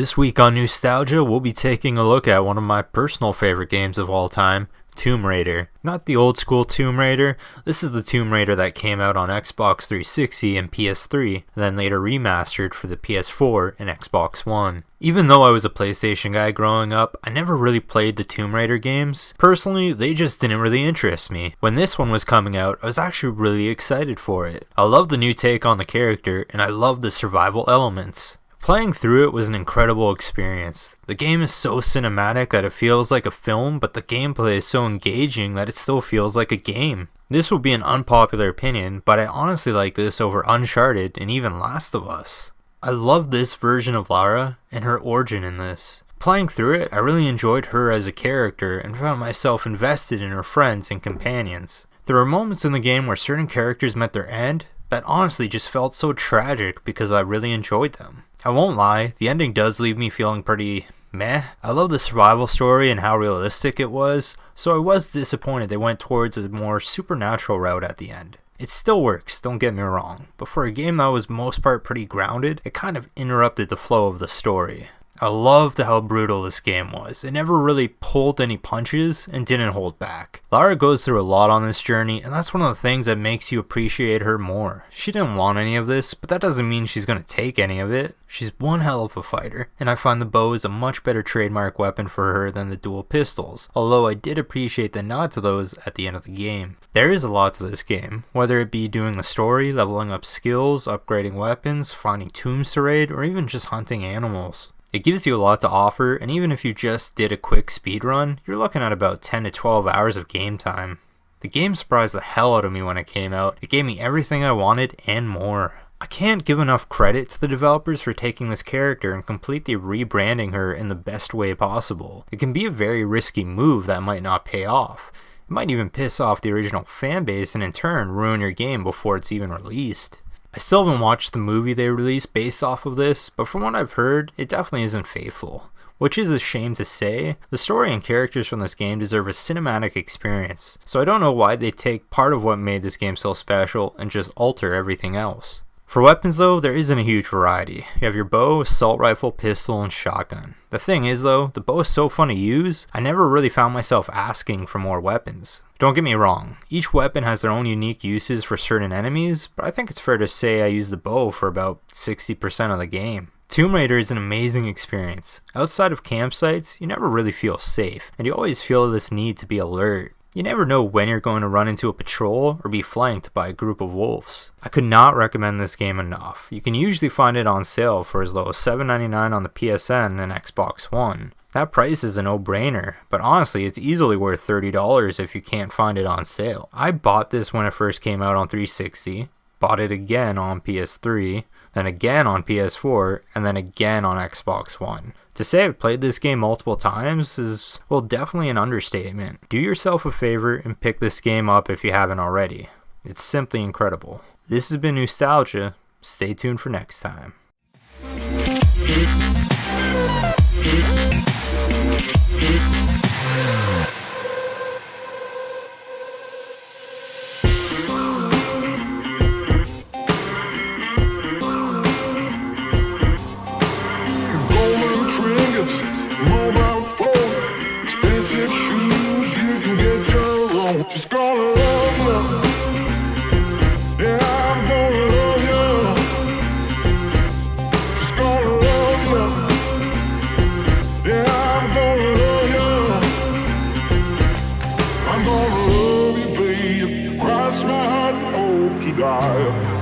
This week on Newstalgia, we'll be taking a look at one of my personal favorite games of all time, Tomb Raider. Not the old school Tomb Raider, this is the Tomb Raider that came out on Xbox 360 and PS3, and then later remastered for the PS4 and Xbox One. Even though I was a PlayStation guy growing up, I never really played the Tomb Raider games. Personally, they just didn't really interest me. When this one was coming out, I was actually really excited for it. I love the new take on the character, and I love the survival elements. Playing through it was an incredible experience. The game is so cinematic that it feels like a film, but the gameplay is so engaging that it still feels like a game. This will be an unpopular opinion, but I honestly like this over Uncharted and even Last of Us. I love this version of Lara and her origin in this. Playing through it, I really enjoyed her as a character and found myself invested in her friends and companions. There were moments in the game where certain characters met their end that honestly just felt so tragic because I really enjoyed them. I won't lie, the ending does leave me feeling pretty meh. I love the survival story and how realistic it was, so I was disappointed they went towards a more supernatural route at the end. It still works, don't get me wrong, but for a game that was most part pretty grounded, it kind of interrupted the flow of the story. I loved how brutal this game was. It never really pulled any punches and didn't hold back. Lara goes through a lot on this journey, and that's one of the things that makes you appreciate her more. She didn't want any of this, but that doesn't mean she's gonna take any of it. She's one hell of a fighter, and I find the bow is a much better trademark weapon for her than the dual pistols, although I did appreciate the nod to those at the end of the game. There is a lot to this game, whether it be doing the story, leveling up skills, upgrading weapons, finding tombs to raid, or even just hunting animals. It gives you a lot to offer, and even if you just did a quick speed run, you're looking at about 10 to 12 hours of game time. The game surprised the hell out of me when it came out. It gave me everything I wanted and more. I can't give enough credit to the developers for taking this character and completely rebranding her in the best way possible. It can be a very risky move that might not pay off. It might even piss off the original fanbase and in turn ruin your game before it's even released. I still haven't watched the movie they released based off of this, but from what I've heard, it definitely isn't faithful. Which is a shame to say. The story and characters from this game deserve a cinematic experience, so I don't know why they take part of what made this game so special and just alter everything else. For weapons though, there isn't a huge variety. You have your bow, assault rifle, pistol, and shotgun. The thing is though, the bow is so fun to use, I never really found myself asking for more weapons. Don't get me wrong, each weapon has their own unique uses for certain enemies, but I think it's fair to say I use the bow for about 60% of the game. Tomb Raider is an amazing experience. Outside of campsites, you never really feel safe, and you always feel this need to be alert. You never know when you're going to run into a patrol or be flanked by a group of wolves. I could not recommend this game enough. You can usually find it on sale for as low as $7.99 on the PSN and Xbox One. That price is a no-brainer, but honestly it's easily worth $30 if you can't find it on sale. I bought this when it first came out on 360, bought it again on PS3, then again on PS4, and then again on Xbox One. To say I've played this game multiple times is, well, definitely an understatement. Do yourself a favor and pick this game up if you haven't already. It's simply incredible. This has been Newstalgia. Stay tuned for next time. Mobile phone, expensive shoes, you can get your own. She's gonna love you. Yeah, I'm gonna love you. She's gonna love you. Yeah, I'm gonna love you. I'm gonna love you, babe. Cross my heart and hope to die.